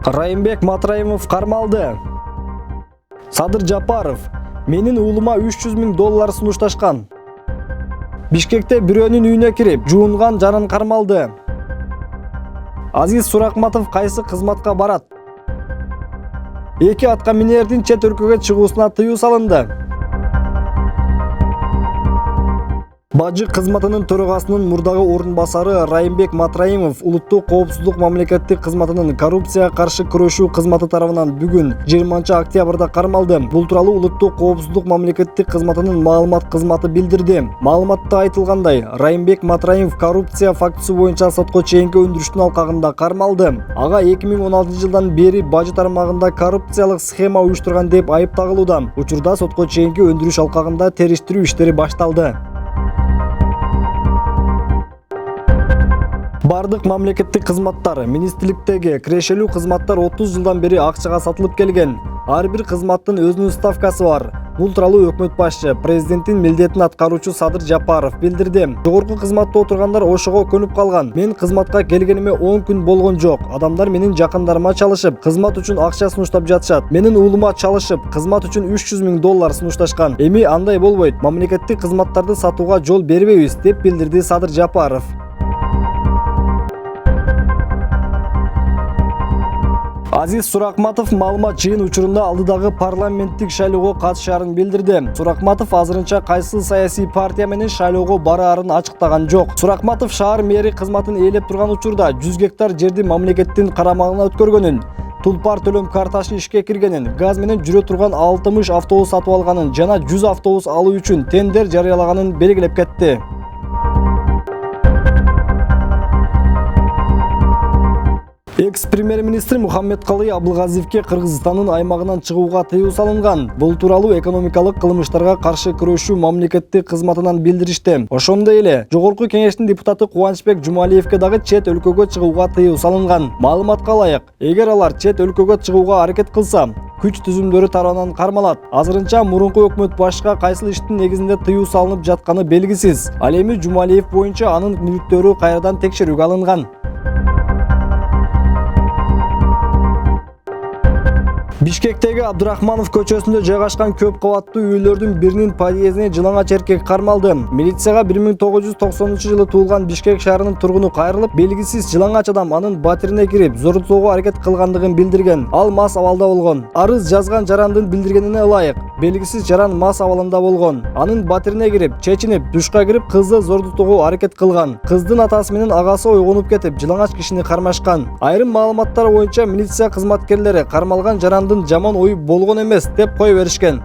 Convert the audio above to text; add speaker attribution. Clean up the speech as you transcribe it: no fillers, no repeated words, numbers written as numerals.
Speaker 1: Райымбек Матраимов кармалды. Садыр Жапаров: менин уулума $300.000 сунушташкан. Бишкекте бирөөнүн үйүнө кирип, жуунган жанын кармалды. Азиз Суракматов кайсы кызматка барат? Эки атка минердин чет өлкөгө чыгуусуна тыюу салынды. Бажы кызматынын төрагасынын мурдагы орун басары Райымбек Матраимов улуттук коопсуздук мамлекеттик кызматынын коррупцияга каршы күрөшүү кызматы тарабынан бүгүн 20-октябрда кармалды. Бул тууралуу улуттук коопсуздук мамлекеттик кызматынын маалымат кызматы билдирди. Маалыматта айтылгандай, Райымбек Матраимов коррупция фактысы боюнча сотко чейинки өндүрүштүн алкагында кармалды. Ага 2016 жылдан бери бажы тармагында коррупциялык схема уюштурган деп айып тагылууда. Учурда сотко чейинки өндүрүш алкагында териштирүү иштери башталды. Бардык мамлекеттик кызматтар, министрликтеги кирешелүү кызматтар 30 жылдан бери акчага сатылып келген. Ар бир кызматтын өзүнүн ставкасы бар. Бул тууралуу өкмөт башчы, президенттин милдетин аткаруучу Садыр Жапаров билдирди. Жогорку кызматта отургандар ошого көнүп калган. Мен кызматка келгениме 10 күн болгон жок. Адамдар менин жакындарыма чалышып, кызмат үчүн акча сунуштап жатышат. Менин уулума чалышып, кызмат үчүн $300.000 сунушташкан. Эми андай болбойт. Мамлекеттик кызматтарды сатууга жол бербейбиз, деп билдирди Садыр Жапаров. Азиз Суракматов маалымат жыйын учурунда алдыдагы парламенттик шайлоого катышаарын билдирди. Суракматов азырынча кайсы саясий партия менен шайлоого бараарын ачыктаган жок. Суракматов шаар мэри кызматын ээлеп турган учурда 100 гектар жерди мамлекеттин карамагына өткөргөнүн, тулпар төлөм картасы ишке киргенин, газ менен жүрө турган 60 автобус сатып алганын жана 100 автобус алуу үчүн тендер жарыялаганын белгилеп кетти. Экс-премьер-министр Мухаммедкалый Абылгазиевке Кыргызстандын аймагынан чыгууга тыюу салынган. Бул тууралуу экономикалык кылмыштарга каршы күрөшүү мамлекеттик кызматынан билдиришти. Ошондой эле Жогорку кеңештин депутаты Кубанычбек Жумалиевке дагы чет өлкөгө чыгууга тыюу салынган. Маалыматка ылайык, эгер алар чет өлкөгө чыгууга аракет кылса, күч түзүмдөрү тарабынан кармалат. Азырынча мурунку өкмөт башчыга кайсыл иштин негизинде тыюу салынып жатканы белгисиз. Ал эми Жумалиев боюнча анын мүлктөрү кайрадан текшерүүгө алынган. Бишкектеги Абдурахманов көчөсүндө жайгашкан көп кабаттуу үйлөрдүн биринин подъездине жылаңач эркек кармалды. Милицияга 1990 жылы туулган Бишкек шаарынын тургуну кайрылып, белгисиз жылаңач адам анын батирине кирип, зордутууга аракет кылгандыгын билдирген. Ал мас абалда болгон. Арыз жазган жарандын билдиргенине ылайык, белгисиз жаран мас абалында болгон. Анын батирине кирип, чечинип, душка кирип, кызды зордутууга аракет кылган. Кыздын атасы менен агасы ойгонуп кетип, жылаңач кишини кармашкан. Айрым маалыматтар боюнча милиция кызматкерлери кармалган жарандын жаман ою болгон эмес деп кое беришкен.